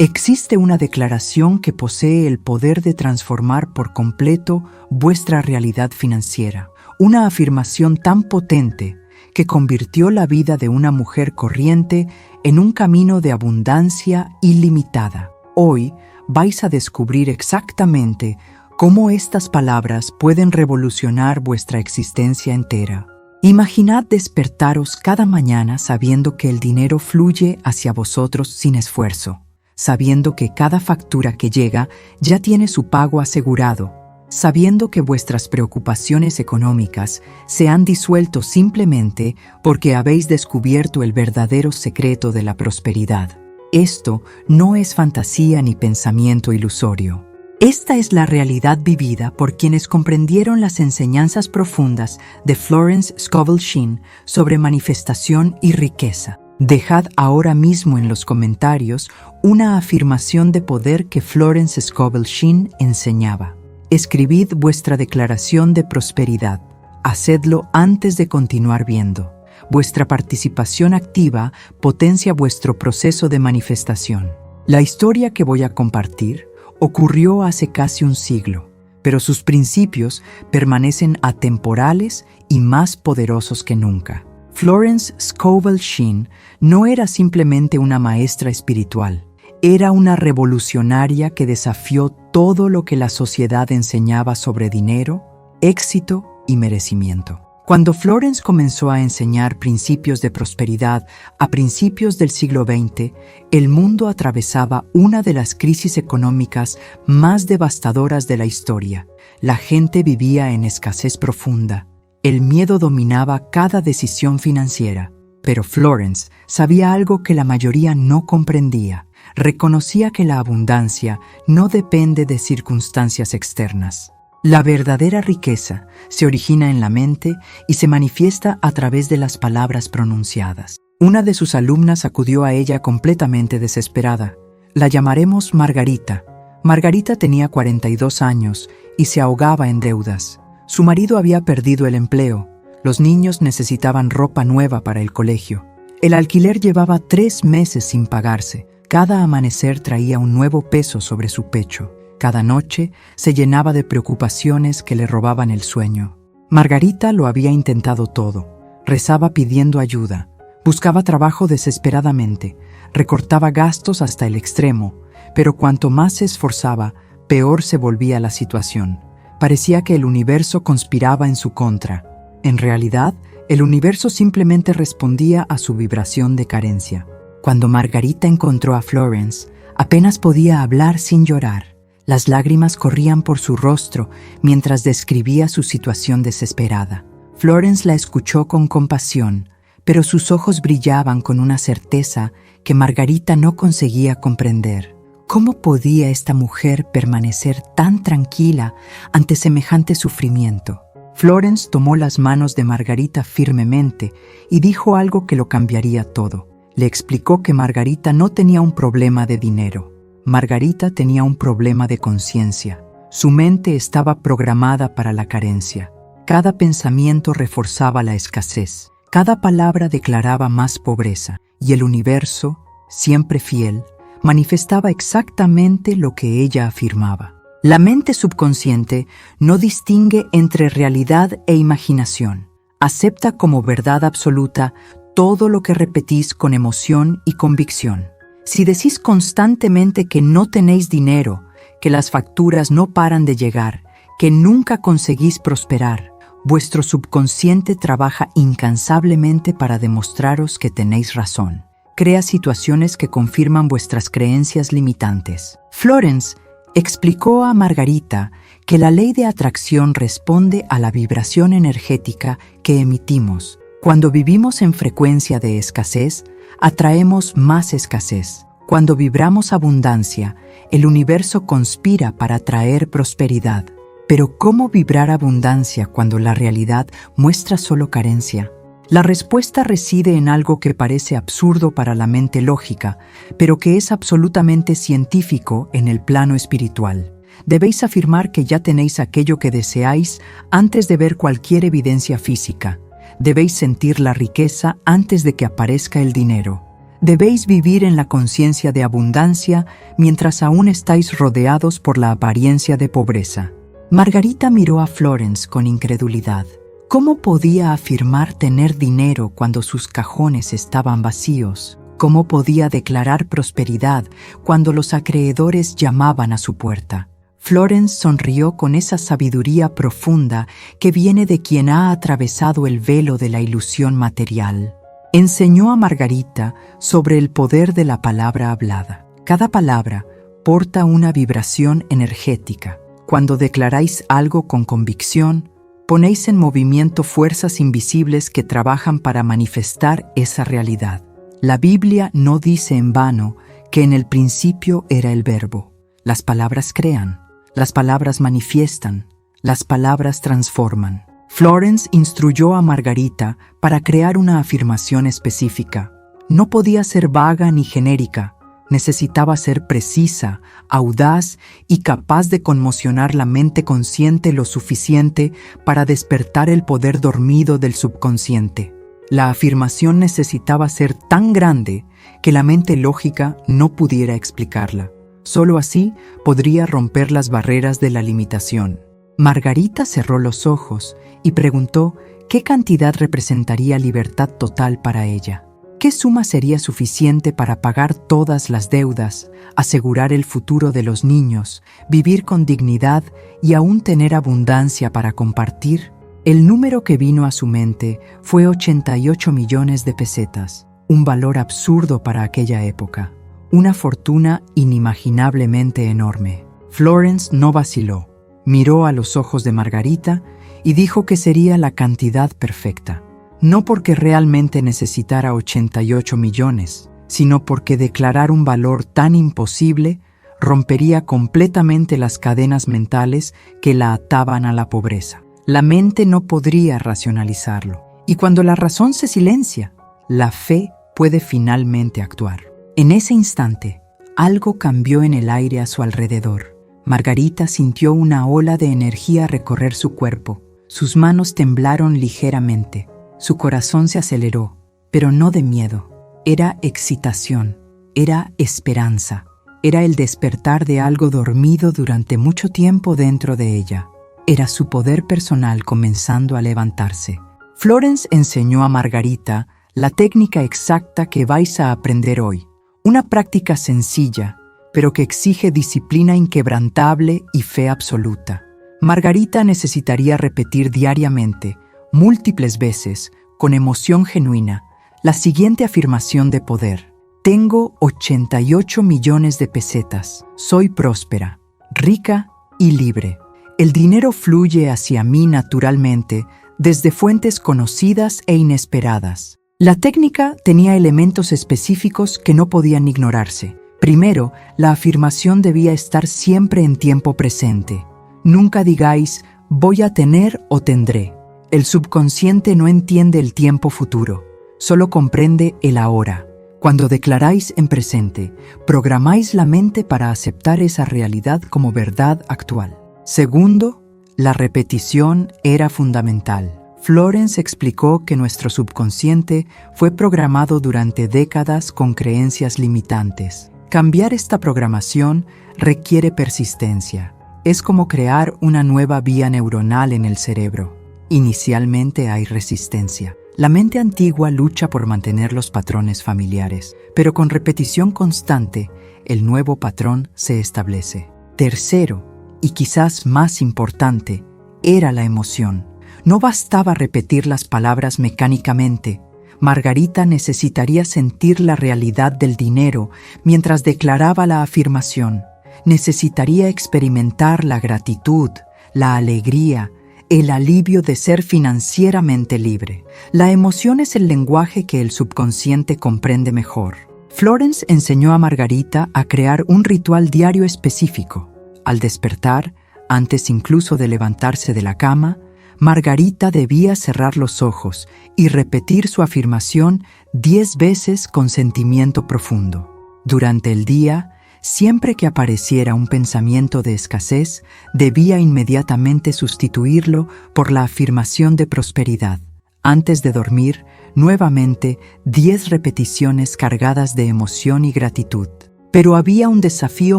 Existe una declaración que posee el poder de transformar por completo vuestra realidad financiera. Una afirmación tan potente que convirtió la vida de una mujer corriente en un camino de abundancia ilimitada. Hoy vais a descubrir exactamente cómo estas palabras pueden revolucionar vuestra existencia entera. Imaginad despertaros cada mañana sabiendo que el dinero fluye hacia vosotros sin esfuerzo, sabiendo que cada factura que llega ya tiene su pago asegurado, sabiendo que vuestras preocupaciones económicas se han disuelto simplemente porque habéis descubierto el verdadero secreto de la prosperidad. Esto no es fantasía ni pensamiento ilusorio. Esta es la realidad vivida por quienes comprendieron las enseñanzas profundas de Florence Scovel Shinn sobre manifestación y riqueza. Dejad ahora mismo en los comentarios una afirmación de poder que Florence Scovel Shinn enseñaba. Escribid vuestra declaración de prosperidad. Hacedlo antes de continuar viendo. Vuestra participación activa potencia vuestro proceso de manifestación. La historia que voy a compartir ocurrió hace casi un siglo, pero sus principios permanecen atemporales y más poderosos que nunca. Florence Scovel Shinn no era simplemente una maestra espiritual, era una revolucionaria que desafió todo lo que la sociedad enseñaba sobre dinero, éxito y merecimiento. Cuando Florence comenzó a enseñar principios de prosperidad a principios del siglo XX, el mundo atravesaba una de las crisis económicas más devastadoras de la historia. La gente vivía en escasez profunda. El miedo dominaba cada decisión financiera. Pero Florence sabía algo que la mayoría no comprendía. Reconocía que la abundancia no depende de circunstancias externas. La verdadera riqueza se origina en la mente y se manifiesta a través de las palabras pronunciadas. Una de sus alumnas acudió a ella completamente desesperada. La llamaremos Margarita. Margarita tenía 42 años y se ahogaba en deudas. Su marido había perdido el empleo. Los niños necesitaban ropa nueva para el colegio. El alquiler llevaba 3 meses sin pagarse. Cada amanecer traía un nuevo peso sobre su pecho. Cada noche se llenaba de preocupaciones que le robaban el sueño. Margarita lo había intentado todo. Rezaba pidiendo ayuda. Buscaba trabajo desesperadamente. Recortaba gastos hasta el extremo. Pero cuanto más se esforzaba, peor se volvía la situación. Parecía que el universo conspiraba en su contra. En realidad, el universo simplemente respondía a su vibración de carencia. Cuando Margarita encontró a Florence, apenas podía hablar sin llorar. Las lágrimas corrían por su rostro mientras describía su situación desesperada. Florence la escuchó con compasión, pero sus ojos brillaban con una certeza que Margarita no conseguía comprender. ¿Cómo podía esta mujer permanecer tan tranquila ante semejante sufrimiento? Florence tomó las manos de Margarita firmemente y dijo algo que lo cambiaría todo. Le explicó que Margarita no tenía un problema de dinero. Margarita tenía un problema de conciencia. Su mente estaba programada para la carencia. Cada pensamiento reforzaba la escasez. Cada palabra declaraba más pobreza. Y el universo, siempre fiel, manifestaba exactamente lo que ella afirmaba. La mente subconsciente no distingue entre realidad e imaginación. Acepta como verdad absoluta todo lo que repetís con emoción y convicción. Si decís constantemente que no tenéis dinero, que las facturas no paran de llegar, que nunca conseguís prosperar, vuestro subconsciente trabaja incansablemente para demostraros que tenéis razón. Crea situaciones que confirman vuestras creencias limitantes. Florence explicó a Margarita que la ley de atracción responde a la vibración energética que emitimos. Cuando vivimos en frecuencia de escasez, atraemos más escasez. Cuando vibramos abundancia, el universo conspira para traer prosperidad. Pero ¿cómo vibrar abundancia cuando la realidad muestra solo carencia? La respuesta reside en algo que parece absurdo para la mente lógica, pero que es absolutamente científico en el plano espiritual. Debéis afirmar que ya tenéis aquello que deseáis antes de ver cualquier evidencia física. Debéis sentir la riqueza antes de que aparezca el dinero. Debéis vivir en la conciencia de abundancia mientras aún estáis rodeados por la apariencia de pobreza. Margarita miró a Florence con incredulidad. ¿Cómo podía afirmar tener dinero cuando sus cajones estaban vacíos? ¿Cómo podía declarar prosperidad cuando los acreedores llamaban a su puerta? Florence sonrió con esa sabiduría profunda que viene de quien ha atravesado el velo de la ilusión material. Enseñó a Margarita sobre el poder de la palabra hablada. Cada palabra porta una vibración energética. Cuando declaráis algo con convicción, ponéis en movimiento fuerzas invisibles que trabajan para manifestar esa realidad. La Biblia no dice en vano que en el principio era el Verbo. Las palabras crean, las palabras manifiestan, las palabras transforman. Florence instruyó a Margarita para crear una afirmación específica. No podía ser vaga ni genérica. Necesitaba ser precisa, audaz y capaz de conmocionar la mente consciente lo suficiente para despertar el poder dormido del subconsciente. La afirmación necesitaba ser tan grande que la mente lógica no pudiera explicarla. Solo así podría romper las barreras de la limitación. Margarita cerró los ojos y preguntó qué cantidad representaría libertad total para ella. ¿Qué suma sería suficiente para pagar todas las deudas, asegurar el futuro de los niños, vivir con dignidad y aún tener abundancia para compartir? El número que vino a su mente fue 88 millones de pesetas, un valor absurdo para aquella época, una fortuna inimaginablemente enorme. Florence no vaciló, miró a los ojos de Margarita y dijo que sería la cantidad perfecta. No porque realmente necesitara 88 millones, sino porque declarar un valor tan imposible rompería completamente las cadenas mentales que la ataban a la pobreza. La mente no podría racionalizarlo, y cuando la razón se silencia, la fe puede finalmente actuar. En ese instante, algo cambió en el aire a su alrededor. Margarita sintió una ola de energía recorrer su cuerpo. Sus manos temblaron ligeramente. Su corazón se aceleró, pero no de miedo. Era excitación, era esperanza, era el despertar de algo dormido durante mucho tiempo dentro de ella. Era su poder personal comenzando a levantarse. Florence enseñó a Margarita la técnica exacta que vais a aprender hoy. Una práctica sencilla, pero que exige disciplina inquebrantable y fe absoluta. Margarita necesitaría repetir diariamente, múltiples veces, con emoción genuina, la siguiente afirmación de poder. Tengo 88 millones de pesetas. Soy próspera, rica y libre. El dinero fluye hacia mí naturalmente desde fuentes conocidas e inesperadas. La técnica tenía elementos específicos que no podían ignorarse. Primero, la afirmación debía estar siempre en tiempo presente. Nunca digáis, voy a tener o tendré. El subconsciente no entiende el tiempo futuro, solo comprende el ahora. Cuando declaráis en presente, programáis la mente para aceptar esa realidad como verdad actual. Segundo, la repetición era fundamental. Florence explicó que nuestro subconsciente fue programado durante décadas con creencias limitantes. Cambiar esta programación requiere persistencia. Es como crear una nueva vía neuronal en el cerebro. Inicialmente hay resistencia. La mente antigua lucha por mantener los patrones familiares, pero con repetición constante, el nuevo patrón se establece. Tercero, y quizás más importante, era la emoción. No bastaba repetir las palabras mecánicamente. Margarita necesitaría sentir la realidad del dinero mientras declaraba la afirmación. Necesitaría experimentar la gratitud, la alegría, el alivio de ser financieramente libre. La emoción es el lenguaje que el subconsciente comprende mejor. Florence enseñó a Margarita a crear un ritual diario específico. Al despertar, antes incluso de levantarse de la cama, Margarita debía cerrar los ojos y repetir su afirmación 10 veces con sentimiento profundo. Durante el día, siempre que apareciera un pensamiento de escasez, debía inmediatamente sustituirlo por la afirmación de prosperidad. Antes de dormir, nuevamente 10 repeticiones cargadas de emoción y gratitud. Pero había un desafío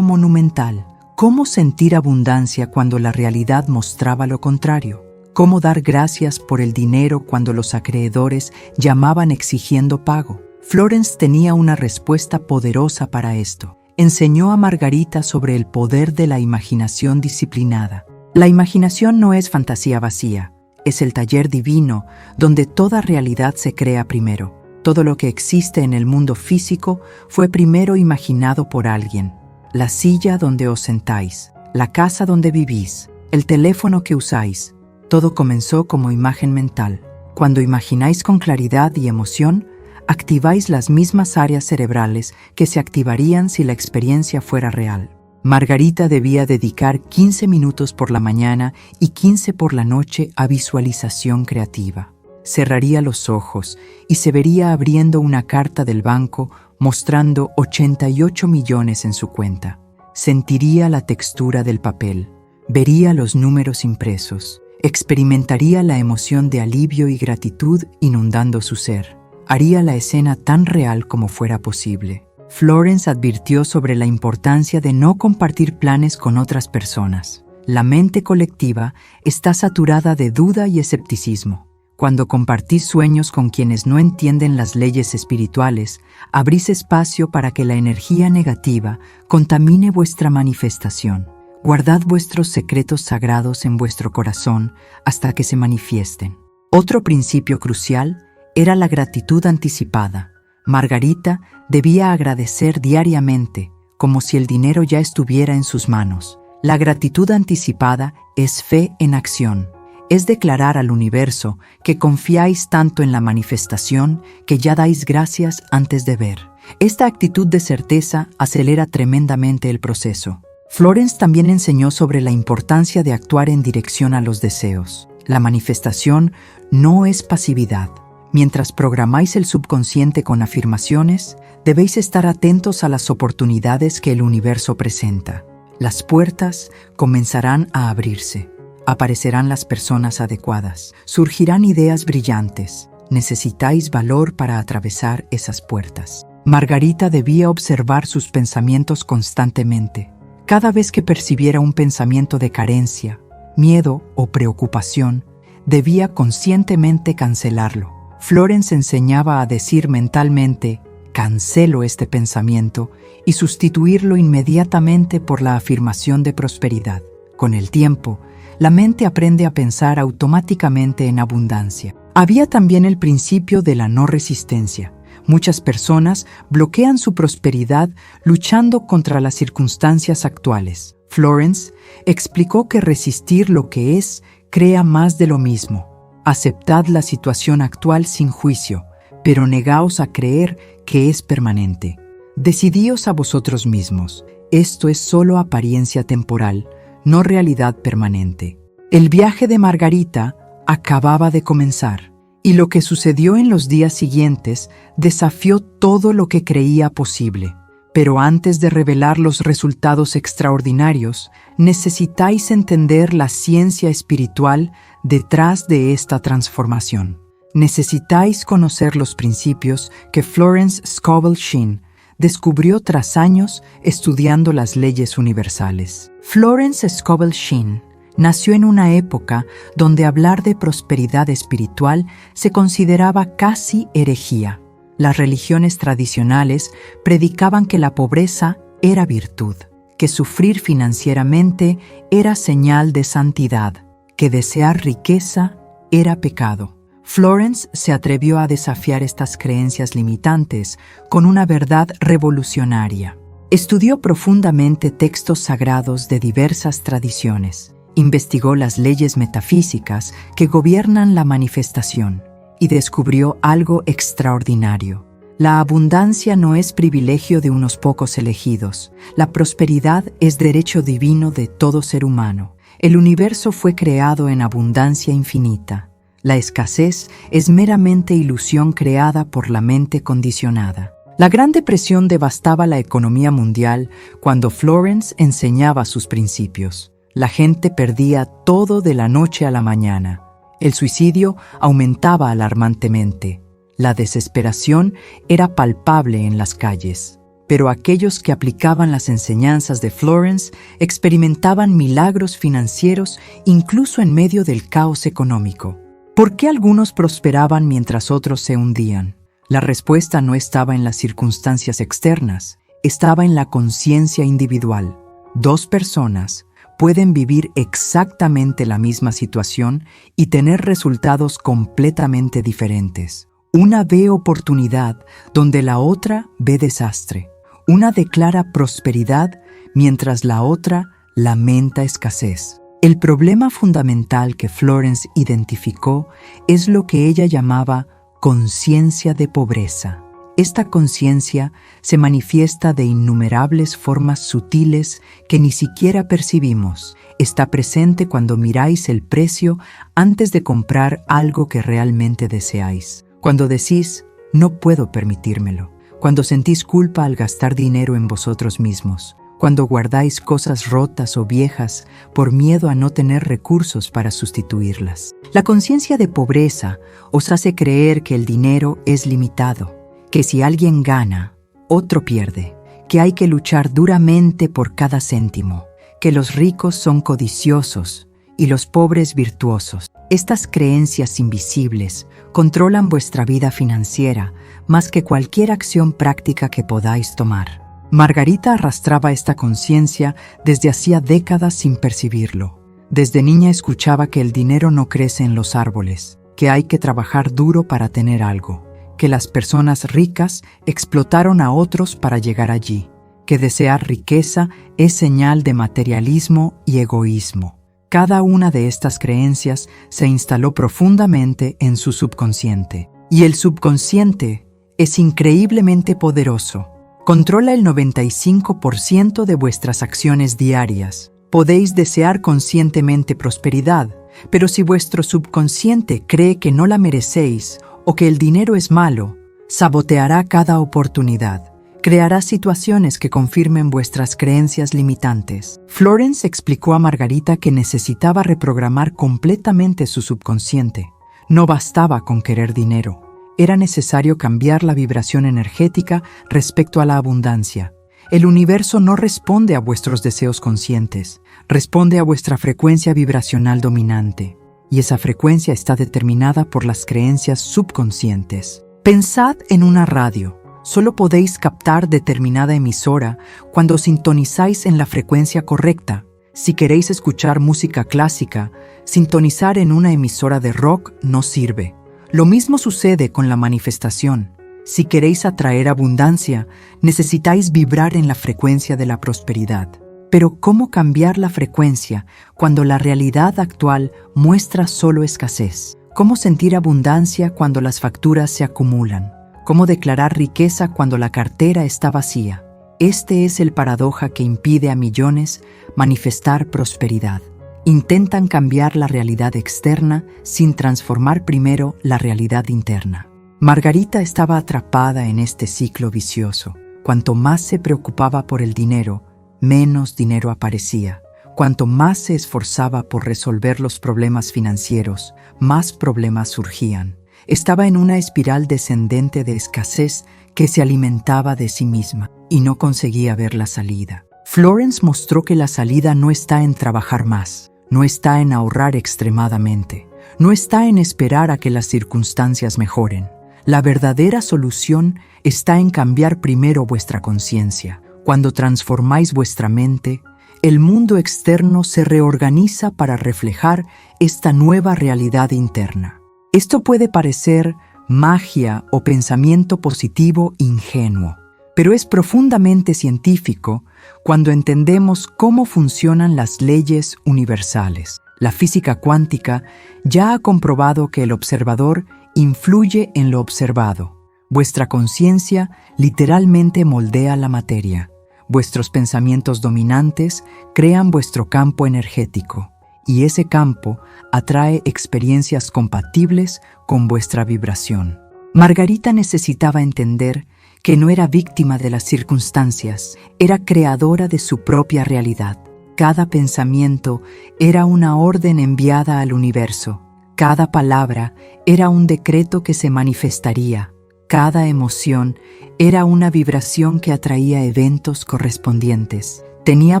monumental. ¿Cómo sentir abundancia cuando la realidad mostraba lo contrario? ¿Cómo dar gracias por el dinero cuando los acreedores llamaban exigiendo pago? Florence tenía una respuesta poderosa para esto. Enseñó a Margarita sobre el poder de la imaginación disciplinada. La imaginación no es fantasía vacía, es el taller divino donde toda realidad se crea primero. Todo lo que existe en el mundo físico fue primero imaginado por alguien. La silla donde os sentáis, la casa donde vivís, el teléfono que usáis, todo comenzó como imagen mental. Cuando imagináis con claridad y emoción, activáis las mismas áreas cerebrales que se activarían si la experiencia fuera real. Margarita debía dedicar 15 minutos por la mañana y 15 por la noche a visualización creativa. Cerraría los ojos y se vería abriendo una carta del banco mostrando 88 millones en su cuenta. Sentiría la textura del papel, vería los números impresos, experimentaría la emoción de alivio y gratitud inundando su ser. Haría la escena tan real como fuera posible. Florence advirtió sobre la importancia de no compartir planes con otras personas. La mente colectiva está saturada de duda y escepticismo. Cuando compartís sueños con quienes no entienden las leyes espirituales, abrís espacio para que la energía negativa contamine vuestra manifestación. Guardad vuestros secretos sagrados en vuestro corazón hasta que se manifiesten. Otro principio crucial era la gratitud anticipada. Margarita debía agradecer diariamente, como si el dinero ya estuviera en sus manos. La gratitud anticipada es fe en acción. Es declarar al universo que confiáis tanto en la manifestación que ya dais gracias antes de ver. Esta actitud de certeza acelera tremendamente el proceso. Florence también enseñó sobre la importancia de actuar en dirección a los deseos. La manifestación no es pasividad. Mientras programáis el subconsciente con afirmaciones, debéis estar atentos a las oportunidades que el universo presenta. Las puertas comenzarán a abrirse. Aparecerán las personas adecuadas. Surgirán ideas brillantes. Necesitáis valor para atravesar esas puertas. Margarita debía observar sus pensamientos constantemente. Cada vez que percibiera un pensamiento de carencia, miedo o preocupación, debía conscientemente cancelarlo. Florence enseñaba a decir mentalmente, cancelo este pensamiento, y sustituirlo inmediatamente por la afirmación de prosperidad. Con el tiempo, la mente aprende a pensar automáticamente en abundancia. Había también el principio de la no resistencia. Muchas personas bloquean su prosperidad luchando contra las circunstancias actuales. Florence explicó que resistir lo que es crea más de lo mismo. Aceptad la situación actual sin juicio, pero negaos a creer que es permanente. Decidíos a vosotros mismos. Esto es solo apariencia temporal, no realidad permanente. El viaje de Margarita acababa de comenzar, y lo que sucedió en los días siguientes desafió todo lo que creía posible. Pero antes de revelar los resultados extraordinarios, necesitáis entender la ciencia espiritual detrás de esta transformación. Necesitáis conocer los principios que Florence Scovel Shinn descubrió tras años estudiando las leyes universales. Florence Scovel Shinn nació en una época donde hablar de prosperidad espiritual se consideraba casi herejía. Las religiones tradicionales predicaban que la pobreza era virtud, que sufrir financieramente era señal de santidad, que desear riqueza era pecado. Florence se atrevió a desafiar estas creencias limitantes con una verdad revolucionaria. Estudió profundamente textos sagrados de diversas tradiciones, investigó las leyes metafísicas que gobiernan la manifestación y descubrió algo extraordinario. La abundancia no es privilegio de unos pocos elegidos. La prosperidad es derecho divino de todo ser humano. El universo fue creado en abundancia infinita. La escasez es meramente ilusión creada por la mente condicionada. La Gran Depresión devastaba la economía mundial cuando Florence enseñaba sus principios. La gente perdía todo de la noche a la mañana. El suicidio aumentaba alarmantemente. La desesperación era palpable en las calles. Pero aquellos que aplicaban las enseñanzas de Florence experimentaban milagros financieros incluso en medio del caos económico. ¿Por qué algunos prosperaban mientras otros se hundían? La respuesta no estaba en las circunstancias externas, estaba en la conciencia individual. Dos personas pueden vivir exactamente la misma situación y tener resultados completamente diferentes. Una ve oportunidad donde la otra ve desastre. Una declara prosperidad mientras la otra lamenta escasez. El problema fundamental que Florence identificó es lo que ella llamaba conciencia de pobreza. Esta conciencia se manifiesta de innumerables formas sutiles que ni siquiera percibimos. Está presente cuando miráis el precio antes de comprar algo que realmente deseáis. Cuando decís, no puedo permitírmelo. Cuando sentís culpa al gastar dinero en vosotros mismos. Cuando guardáis cosas rotas o viejas por miedo a no tener recursos para sustituirlas. La conciencia de pobreza os hace creer que el dinero es limitado, que si alguien gana, otro pierde, que hay que luchar duramente por cada céntimo, que los ricos son codiciosos y los pobres virtuosos. Estas creencias invisibles controlan vuestra vida financiera más que cualquier acción práctica que podáis tomar. Margarita arrastraba esta conciencia desde hacía décadas sin percibirlo. Desde niña escuchaba que el dinero no crece en los árboles, que hay que trabajar duro para tener algo, que las personas ricas explotaron a otros para llegar allí, que desear riqueza es señal de materialismo y egoísmo. Cada una de estas creencias se instaló profundamente en su subconsciente. Y el subconsciente es increíblemente poderoso. Controla el 95% de vuestras acciones diarias. Podéis desear conscientemente prosperidad, pero si vuestro subconsciente cree que no la merecéis o que el dinero es malo, saboteará cada oportunidad. Creará situaciones que confirmen vuestras creencias limitantes. Florence explicó a Margarita que necesitaba reprogramar completamente su subconsciente. No bastaba con querer dinero. Era necesario cambiar la vibración energética respecto a la abundancia. El universo no responde a vuestros deseos conscientes, responde a vuestra frecuencia vibracional dominante. Y esa frecuencia está determinada por las creencias subconscientes. Pensad en una radio. Solo podéis captar determinada emisora cuando sintonizáis en la frecuencia correcta. Si queréis escuchar música clásica, sintonizar en una emisora de rock no sirve. Lo mismo sucede con la manifestación. Si queréis atraer abundancia, necesitáis vibrar en la frecuencia de la prosperidad. Pero ¿cómo cambiar la frecuencia cuando la realidad actual muestra solo escasez? ¿Cómo sentir abundancia cuando las facturas se acumulan? ¿Cómo declarar riqueza cuando la cartera está vacía? Este es el paradoja que impide a millones manifestar prosperidad. Intentan cambiar la realidad externa sin transformar primero la realidad interna. Margarita estaba atrapada en este ciclo vicioso. Cuanto más se preocupaba por el dinero, menos dinero aparecía. Cuanto más se esforzaba por resolver los problemas financieros, más problemas surgían. Estaba en una espiral descendente de escasez que se alimentaba de sí misma y no conseguía ver la salida. Florence mostró que la salida no está en trabajar más, no está en ahorrar extremadamente, no está en esperar a que las circunstancias mejoren. La verdadera solución está en cambiar primero vuestra conciencia. Cuando transformáis vuestra mente, el mundo externo se reorganiza para reflejar esta nueva realidad interna. Esto puede parecer magia o pensamiento positivo ingenuo, pero es profundamente científico cuando entendemos cómo funcionan las leyes universales. La física cuántica ya ha comprobado que el observador influye en lo observado. Vuestra conciencia literalmente moldea la materia. Vuestros pensamientos dominantes crean vuestro campo energético. Y ese campo atrae experiencias compatibles con vuestra vibración. Margarita necesitaba entender que no era víctima de las circunstancias, era creadora de su propia realidad. Cada pensamiento era una orden enviada al universo. Cada palabra era un decreto que se manifestaría. Cada emoción era una vibración que atraía eventos correspondientes. Tenía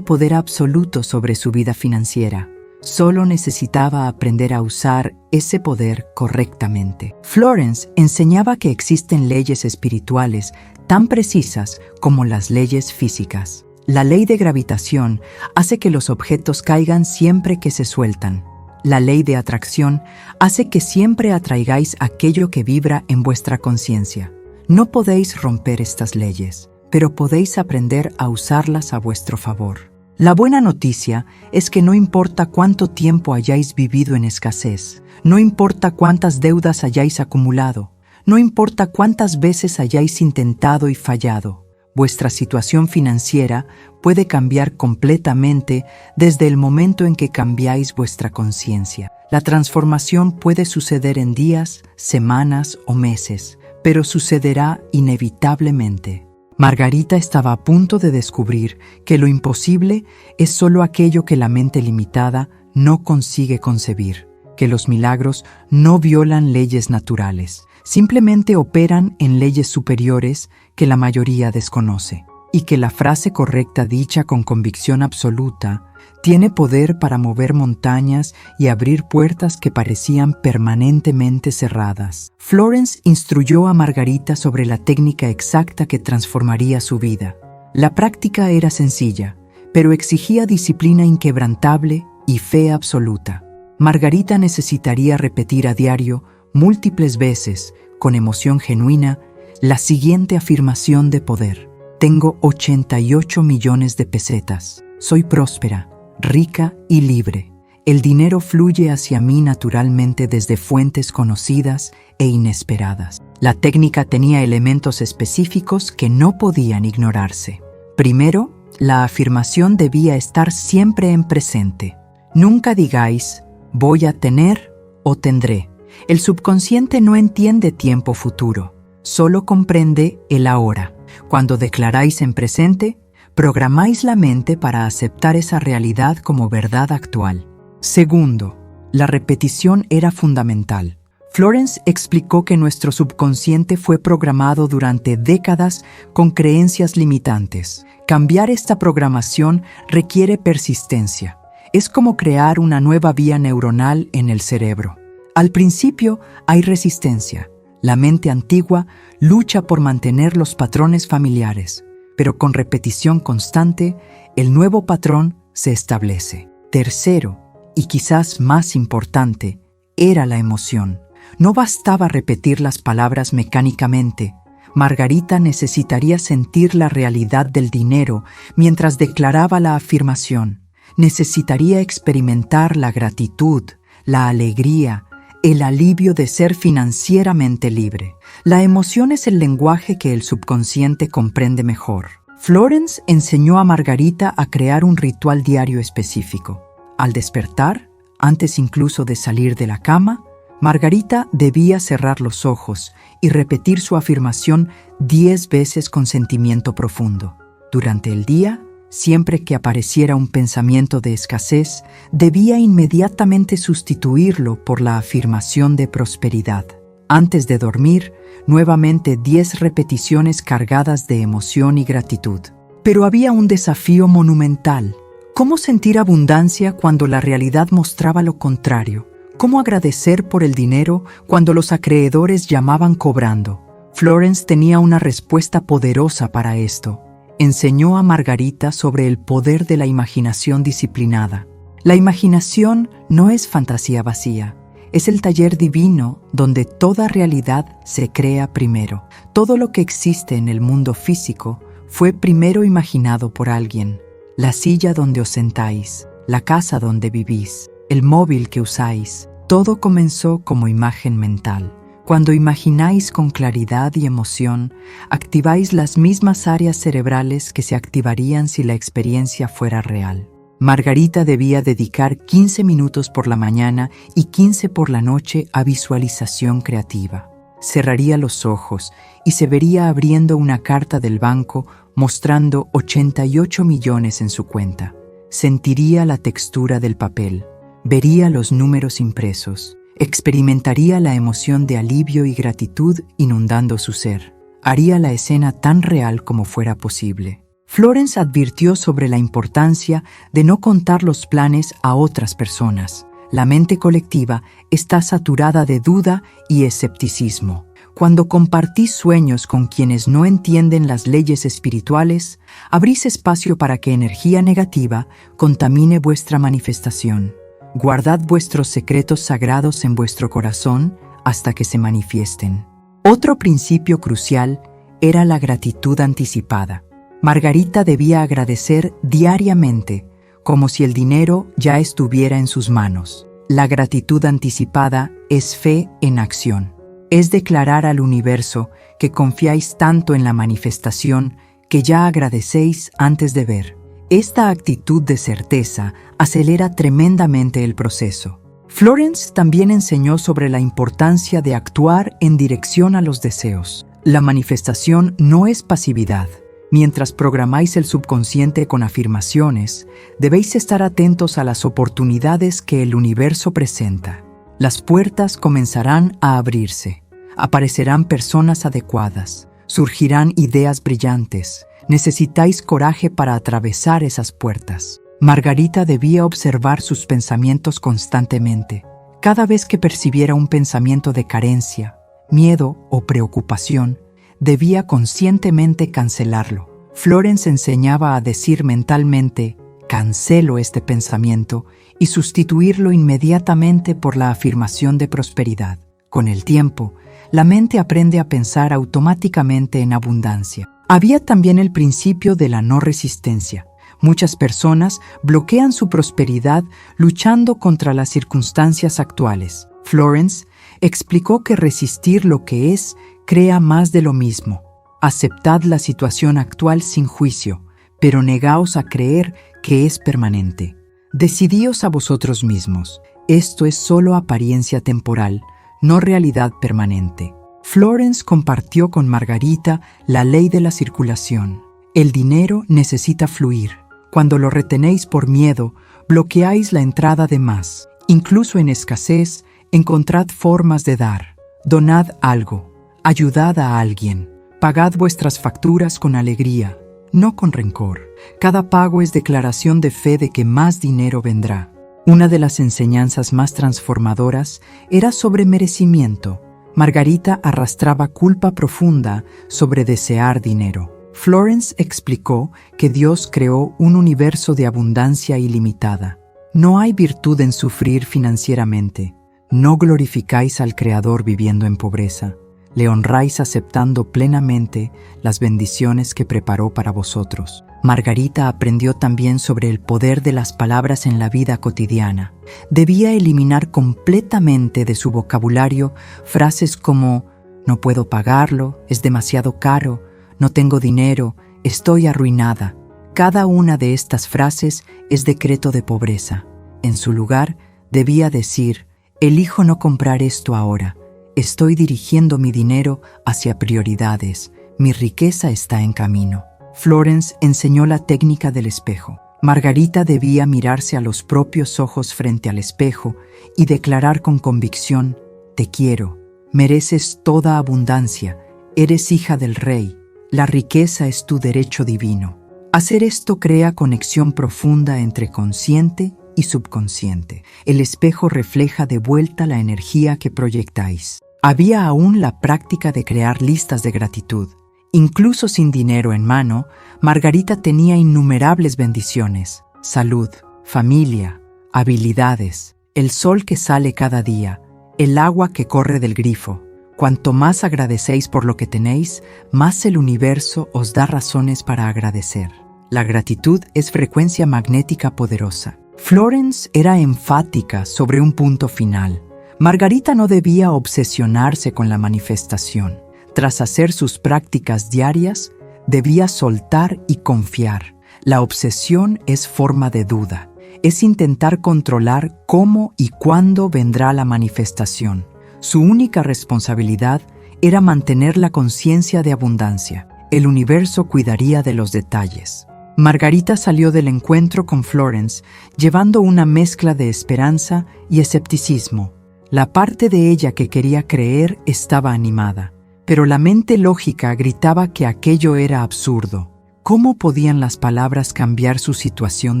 poder absoluto sobre su vida financiera. Solo necesitaba aprender a usar ese poder correctamente. Florence enseñaba que existen leyes espirituales tan precisas como las leyes físicas. La ley de gravitación hace que los objetos caigan siempre que se sueltan. La ley de atracción hace que siempre atraigáis aquello que vibra en vuestra conciencia. No podéis romper estas leyes, pero podéis aprender a usarlas a vuestro favor. La buena noticia es que no importa cuánto tiempo hayáis vivido en escasez, no importa cuántas deudas hayáis acumulado, no importa cuántas veces hayáis intentado y fallado, vuestra situación financiera puede cambiar completamente desde el momento en que cambiáis vuestra conciencia. La transformación puede suceder en días, semanas o meses, pero sucederá inevitablemente. Margarita estaba a punto de descubrir que lo imposible es solo aquello que la mente limitada no consigue concebir, que los milagros no violan leyes naturales, simplemente operan en leyes superiores que la mayoría desconoce, y que la frase correcta dicha con convicción absoluta tiene poder para mover montañas y abrir puertas que parecían permanentemente cerradas. Florence instruyó a Margarita sobre la técnica exacta que transformaría su vida. La práctica era sencilla, pero exigía disciplina inquebrantable y fe absoluta. Margarita necesitaría repetir a diario, múltiples veces, con emoción genuina, la siguiente afirmación de poder. Tengo 88 millones de pesetas. Soy próspera, rica y libre. El dinero fluye hacia mí naturalmente desde fuentes conocidas e inesperadas. La técnica tenía elementos específicos que no podían ignorarse. Primero, la afirmación debía estar siempre en presente. Nunca digáis, voy a tener o tendré. El subconsciente no entiende tiempo futuro, solo comprende el ahora. Cuando declaráis en presente, programáis la mente para aceptar esa realidad como verdad actual. Segundo, la repetición era fundamental. Florence explicó que nuestro subconsciente fue programado durante décadas con creencias limitantes. Cambiar esta programación requiere persistencia. Es como crear una nueva vía neuronal en el cerebro. Al principio hay resistencia. La mente antigua lucha por mantener los patrones familiares, pero con repetición constante, el nuevo patrón se establece. Tercero, y quizás más importante, era la emoción. No bastaba repetir las palabras mecánicamente. Margarita necesitaría sentir la realidad del dinero mientras declaraba la afirmación. Necesitaría experimentar la gratitud, la alegría, el alivio de ser financieramente libre. La emoción es el lenguaje que el subconsciente comprende mejor. Florence enseñó a Margarita a crear un ritual diario específico. Al despertar, antes incluso de salir de la cama, Margarita debía cerrar los ojos y repetir su afirmación 10 veces con sentimiento profundo. Durante el día, siempre que apareciera un pensamiento de escasez, debía inmediatamente sustituirlo por la afirmación de prosperidad. Antes de dormir, nuevamente 10 repeticiones cargadas de emoción y gratitud. Pero había un desafío monumental. ¿Cómo sentir abundancia cuando la realidad mostraba lo contrario? ¿Cómo agradecer por el dinero cuando los acreedores llamaban cobrando? Florence tenía una respuesta poderosa para esto. Enseñó a Margarita sobre el poder de la imaginación disciplinada. La imaginación no es fantasía vacía, es el taller divino donde toda realidad se crea primero. Todo lo que existe en el mundo físico fue primero imaginado por alguien. La silla donde os sentáis, la casa donde vivís, el móvil que usáis, todo comenzó como imagen mental. Cuando imagináis con claridad y emoción, activáis las mismas áreas cerebrales que se activarían si la experiencia fuera real. Margarita debía dedicar 15 minutos por la mañana y 15 por la noche a visualización creativa. Cerraría los ojos y se vería abriendo una carta del banco mostrando 88 millones en su cuenta. Sentiría la textura del papel, vería los números impresos. Experimentaría la emoción de alivio y gratitud inundando su ser. Haría la escena tan real como fuera posible. Florence advirtió sobre la importancia de no contar los planes a otras personas. La mente colectiva está saturada de duda y escepticismo. Cuando compartís sueños con quienes no entienden las leyes espirituales, abrís espacio para que energía negativa contamine vuestra manifestación. Guardad vuestros secretos sagrados en vuestro corazón hasta que se manifiesten. Otro principio crucial era la gratitud anticipada. Margarita debía agradecer diariamente, como si el dinero ya estuviera en sus manos. La gratitud anticipada es fe en acción. Es declarar al universo que confiáis tanto en la manifestación que ya agradecéis antes de ver. Esta actitud de certeza acelera tremendamente el proceso. Florence también enseñó sobre la importancia de actuar en dirección a los deseos. La manifestación no es pasividad. Mientras programáis el subconsciente con afirmaciones, debéis estar atentos a las oportunidades que el universo presenta. Las puertas comenzarán a abrirse. Aparecerán personas adecuadas. Surgirán ideas brillantes. Necesitáis coraje para atravesar esas puertas. Margarita debía observar sus pensamientos constantemente. Cada vez que percibiera un pensamiento de carencia, miedo o preocupación, debía conscientemente cancelarlo. Florence enseñaba a decir mentalmente, cancelo este pensamiento, y sustituirlo inmediatamente por la afirmación de prosperidad. Con el tiempo, la mente aprende a pensar automáticamente en abundancia. Había también el principio de la no resistencia. Muchas personas bloquean su prosperidad luchando contra las circunstancias actuales. Florence explicó que resistir lo que es crea más de lo mismo. Aceptad la situación actual sin juicio, pero negaos a creer que es permanente. Decidíos a vosotros mismos. Esto es solo apariencia temporal, no realidad permanente. Florence compartió con Margarita la ley de la circulación. El dinero necesita fluir. Cuando lo retenéis por miedo, bloqueáis la entrada de más. Incluso en escasez, encontrad formas de dar. Donad algo. Ayudad a alguien. Pagad vuestras facturas con alegría, no con rencor. Cada pago es declaración de fe de que más dinero vendrá. Una de las enseñanzas más transformadoras era sobre merecimiento. Margarita arrastraba culpa profunda sobre desear dinero. Florence explicó que Dios creó un universo de abundancia ilimitada. No hay virtud en sufrir financieramente. No glorificáis al Creador viviendo en pobreza. Le honráis aceptando plenamente las bendiciones que preparó para vosotros. Margarita aprendió también sobre el poder de las palabras en la vida cotidiana. Debía eliminar completamente de su vocabulario frases como «no puedo pagarlo», «es demasiado caro», «no tengo dinero», «estoy arruinada». Cada una de estas frases es decreto de pobreza. En su lugar, debía decir «elijo no comprar esto ahora». Estoy dirigiendo mi dinero hacia prioridades. Mi riqueza está en camino. Florence enseñó la técnica del espejo. Margarita debía mirarse a los propios ojos frente al espejo y declarar con convicción: te quiero, mereces toda abundancia, eres hija del Rey, la riqueza es tu derecho divino. Hacer esto crea conexión profunda entre consciente y subconsciente. El espejo refleja de vuelta la energía que proyectáis. Había aún la práctica de crear listas de gratitud. Incluso sin dinero en mano, Margarita tenía innumerables bendiciones: salud, familia, habilidades, el sol que sale cada día, el agua que corre del grifo. Cuanto más agradecéis por lo que tenéis, más el universo os da razones para agradecer. La gratitud es frecuencia magnética poderosa. Florence era enfática sobre un punto final. Margarita no debía obsesionarse con la manifestación. Tras hacer sus prácticas diarias, debía soltar y confiar. La obsesión es forma de duda. Es intentar controlar cómo y cuándo vendrá la manifestación. Su única responsabilidad era mantener la conciencia de abundancia. El universo cuidaría de los detalles. Margarita salió del encuentro con Florence llevando una mezcla de esperanza y escepticismo. La parte de ella que quería creer estaba animada, pero la mente lógica gritaba que aquello era absurdo. ¿Cómo podían las palabras cambiar su situación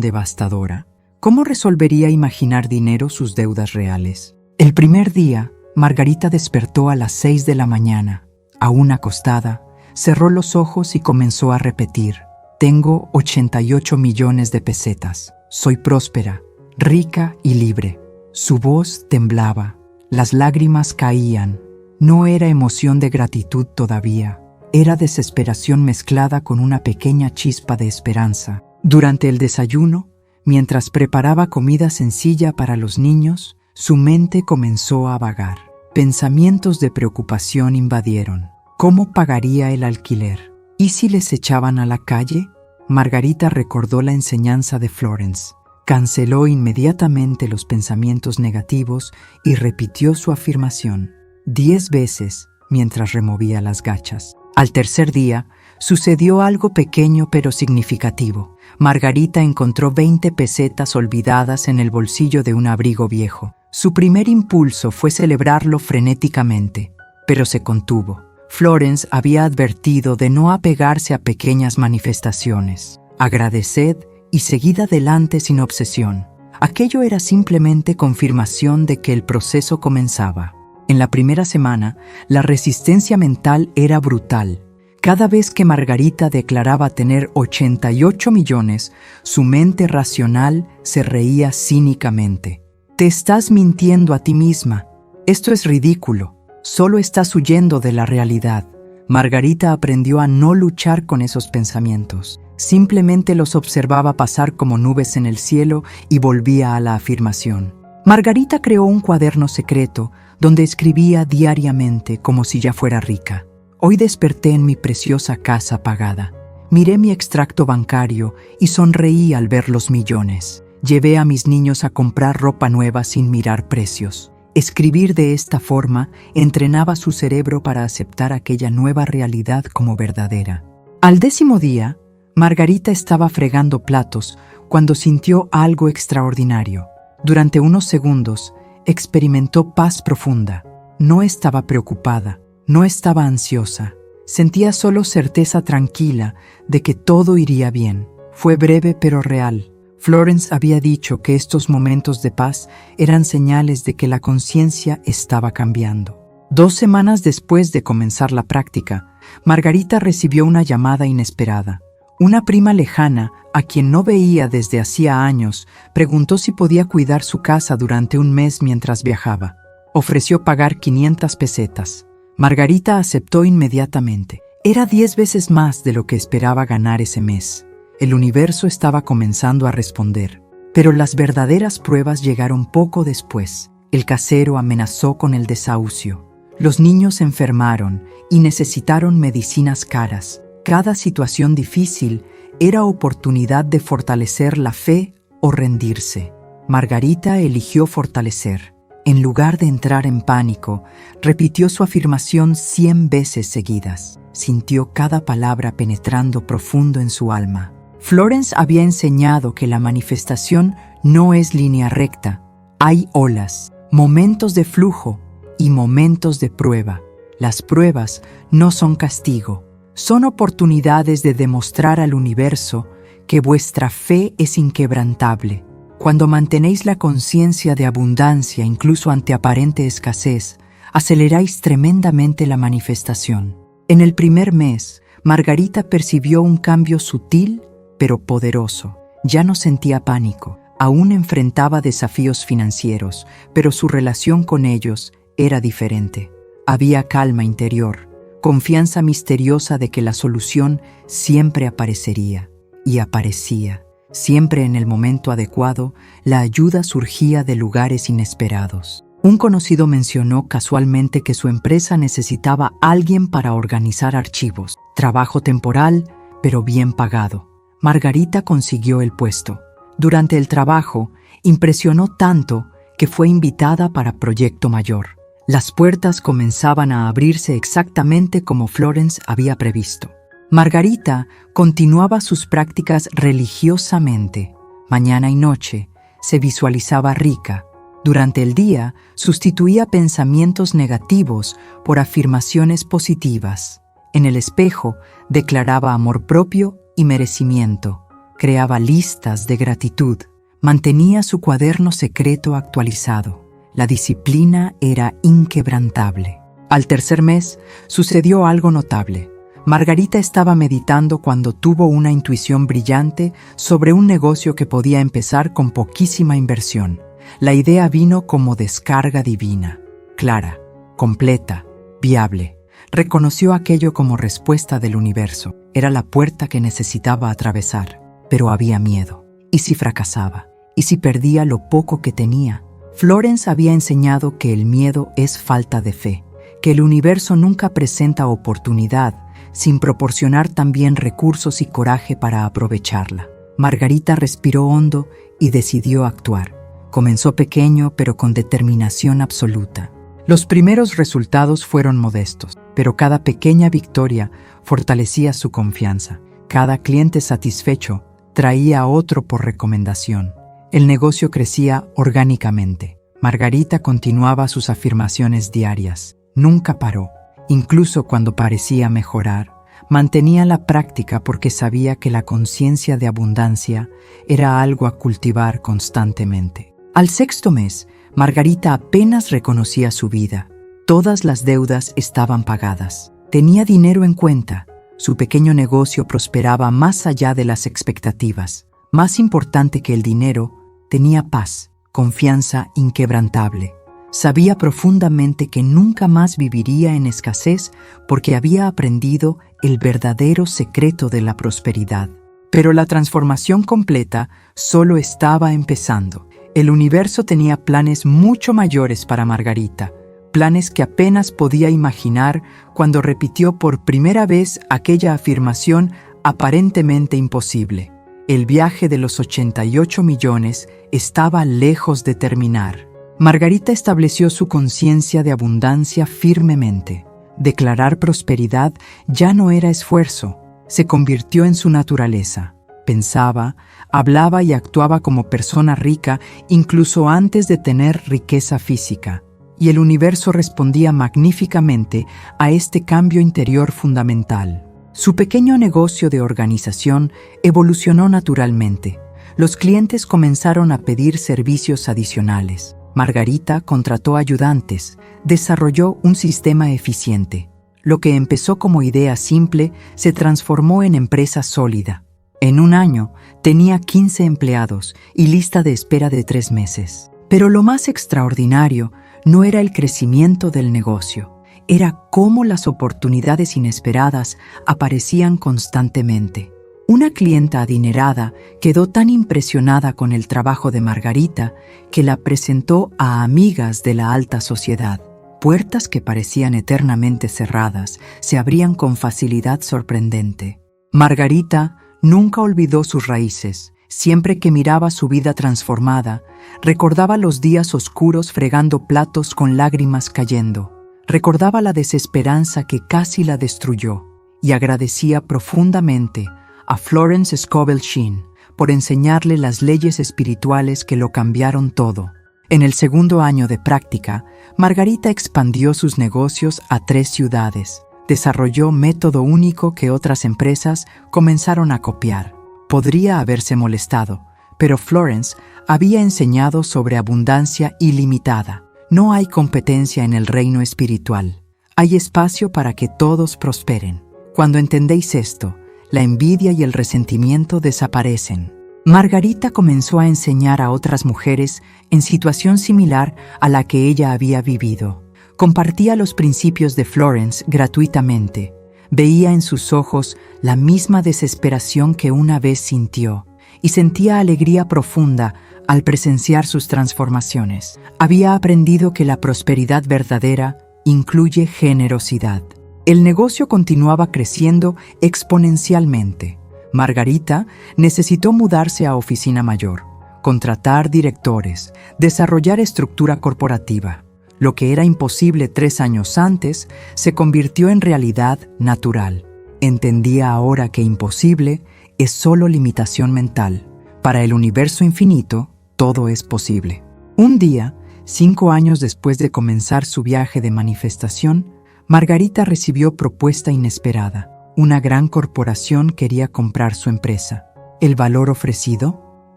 devastadora? ¿Cómo resolvería imaginar dinero sus deudas reales? El primer día, Margarita despertó a las 6 de la mañana. Aún acostada, cerró los ojos y comenzó a repetir: tengo 88 millones de pesetas. Soy próspera, rica y libre. Su voz temblaba. Las lágrimas caían. No era emoción de gratitud todavía. Era desesperación mezclada con una pequeña chispa de esperanza. Durante el desayuno, mientras preparaba comida sencilla para los niños, su mente comenzó a vagar. Pensamientos de preocupación invadieron. ¿Cómo pagaría el alquiler? ¿Y si les echaban a la calle? Margarita recordó la enseñanza de Florence. Canceló inmediatamente los pensamientos negativos y repitió su afirmación 10 veces mientras removía las gachas. Al tercer día, sucedió algo pequeño pero significativo. Margarita encontró 20 pesetas olvidadas en el bolsillo de un abrigo viejo. Su primer impulso fue celebrarlo frenéticamente, pero se contuvo. Florence había advertido de no apegarse a pequeñas manifestaciones. Agradeced y seguid adelante sin obsesión. Aquello era simplemente confirmación de que el proceso comenzaba. En la primera semana, la resistencia mental era brutal. Cada vez que Margarita declaraba tener 88 millones, su mente racional se reía cínicamente. Te estás mintiendo a ti misma. Esto es ridículo. Solo estás huyendo de la realidad. Margarita aprendió a no luchar con esos pensamientos. Simplemente los observaba pasar como nubes en el cielo y volvía a la afirmación. Margarita creó un cuaderno secreto donde escribía diariamente como si ya fuera rica. Hoy desperté en mi preciosa casa pagada. Miré mi extracto bancario y sonreí al ver los millones. Llevé a mis niños a comprar ropa nueva sin mirar precios. Escribir de esta forma entrenaba su cerebro para aceptar aquella nueva realidad como verdadera. Al 10º día, Margarita estaba fregando platos cuando sintió algo extraordinario. Durante unos segundos, experimentó paz profunda. No estaba preocupada, no estaba ansiosa. Sentía solo certeza tranquila de que todo iría bien. Fue breve pero real. Florence había dicho que estos momentos de paz eran señales de que la conciencia estaba cambiando. 2 semanas después de comenzar la práctica, Margarita recibió una llamada inesperada. Una prima lejana, a quien no veía desde hacía años, preguntó si podía cuidar su casa durante un mes mientras viajaba. Ofreció pagar 500 pesetas. Margarita aceptó inmediatamente. Era 10 veces más de lo que esperaba ganar ese mes. El universo estaba comenzando a responder. Pero las verdaderas pruebas llegaron poco después. El casero amenazó con el desahucio. Los niños se enfermaron y necesitaron medicinas caras. Cada situación difícil era oportunidad de fortalecer la fe o rendirse. Margarita eligió fortalecer. En lugar de entrar en pánico, repitió su afirmación 100 veces seguidas. Sintió cada palabra penetrando profundo en su alma. Florence había enseñado que la manifestación no es línea recta. Hay olas, momentos de flujo y momentos de prueba. Las pruebas no son castigo, son oportunidades de demostrar al universo que vuestra fe es inquebrantable. Cuando mantenéis la conciencia de abundancia incluso ante aparente escasez, aceleráis tremendamente la manifestación. En el primer mes, Margarita percibió un cambio sutil pero poderoso. Ya no sentía pánico. Aún enfrentaba desafíos financieros, pero su relación con ellos era diferente. Había calma interior, confianza misteriosa de que la solución siempre aparecería. Y aparecía. Siempre en el momento adecuado, la ayuda surgía de lugares inesperados. Un conocido mencionó casualmente que su empresa necesitaba a alguien para organizar archivos. Trabajo temporal, pero bien pagado. Margarita consiguió el puesto. Durante el trabajo, impresionó tanto que fue invitada para proyecto mayor. Las puertas comenzaban a abrirse exactamente como Florence había previsto. Margarita continuaba sus prácticas religiosamente. Mañana y noche se visualizaba rica, Durante el día, sustituía pensamientos negativos por afirmaciones positivas. En el espejo, declaraba amor propio y merecimiento. Creaba listas de gratitud. Mantenía su cuaderno secreto actualizado. La disciplina era inquebrantable. Al tercer mes, sucedió algo notable. Margarita estaba meditando cuando tuvo una intuición brillante sobre un negocio que podía empezar con poquísima inversión. La idea vino como descarga divina, clara, completa, viable. Reconoció aquello como respuesta del universo. Era la puerta que necesitaba atravesar, pero había miedo. ¿Y si fracasaba? ¿Y si perdía lo poco que tenía? Florence había enseñado que el miedo es falta de fe, que el universo nunca presenta oportunidad sin proporcionar también recursos y coraje para aprovecharla. Margarita respiró hondo y decidió actuar. Comenzó pequeño, pero con determinación absoluta. Los primeros resultados fueron modestos, pero cada pequeña victoria fortalecía su confianza. Cada cliente satisfecho traía a otro por recomendación. El negocio crecía orgánicamente. Margarita continuaba sus afirmaciones diarias. Nunca paró, incluso cuando parecía mejorar. Mantenía la práctica porque sabía que la conciencia de abundancia era algo a cultivar constantemente. Al sexto mes, Margarita apenas reconocía su vida. Todas las deudas estaban pagadas. Tenía dinero en cuenta. Su pequeño negocio prosperaba más allá de las expectativas. Más importante que el dinero, tenía paz, confianza inquebrantable. Sabía profundamente que nunca más viviría en escasez porque había aprendido el verdadero secreto de la prosperidad. Pero la transformación completa solo estaba empezando. El universo tenía planes mucho mayores para Margarita, planes que apenas podía imaginar cuando repitió por primera vez aquella afirmación aparentemente imposible. El viaje de los 88 millones estaba lejos de terminar. Margarita estableció su conciencia de abundancia firmemente. Declarar prosperidad ya no era esfuerzo, se convirtió en su naturaleza. Pensaba, hablaba y actuaba como persona rica incluso antes de tener riqueza física, y el universo respondía magníficamente a este cambio interior fundamental. Su pequeño negocio de organización evolucionó naturalmente. Los clientes comenzaron a pedir servicios adicionales. Margarita contrató ayudantes, desarrolló un sistema eficiente. Lo que empezó como idea simple se transformó en empresa sólida. En un año tenía 15 empleados y lista de espera de 3 meses. Pero lo más extraordinario no era el crecimiento del negocio, era cómo las oportunidades inesperadas aparecían constantemente. Una clienta adinerada quedó tan impresionada con el trabajo de Margarita que la presentó a amigas de la alta sociedad. Puertas que parecían eternamente cerradas se abrían con facilidad sorprendente. Margarita nunca olvidó sus raíces. Siempre que miraba su vida transformada, recordaba los días oscuros fregando platos con lágrimas cayendo. Recordaba la desesperanza que casi la destruyó y agradecía profundamente a Florence Scovel Shinn por enseñarle las leyes espirituales que lo cambiaron todo. En el segundo año de práctica, Margarita expandió sus negocios a 3 ciudades. Desarrolló método único que otras empresas comenzaron a copiar. Podría haberse molestado, pero Florence había enseñado sobre abundancia ilimitada. No hay competencia en el reino espiritual. Hay espacio para que todos prosperen. Cuando entendéis esto, la envidia y el resentimiento desaparecen. Margarita comenzó a enseñar a otras mujeres en situación similar a la que ella había vivido. Compartía los principios de Florence gratuitamente. Veía en sus ojos la misma desesperación que una vez sintió y sentía alegría profunda al presenciar sus transformaciones. Había aprendido que la prosperidad verdadera incluye generosidad. El negocio continuaba creciendo exponencialmente. Margarita necesitó mudarse a oficina mayor, contratar directores, desarrollar estructura corporativa. Lo que era imposible 3 años antes se convirtió en realidad natural. Entendía ahora que imposible es solo limitación mental. Para el universo infinito, todo es posible. Un día, 5 años después de comenzar su viaje de manifestación, Margarita recibió propuesta inesperada. Una gran corporación quería comprar su empresa. El valor ofrecido,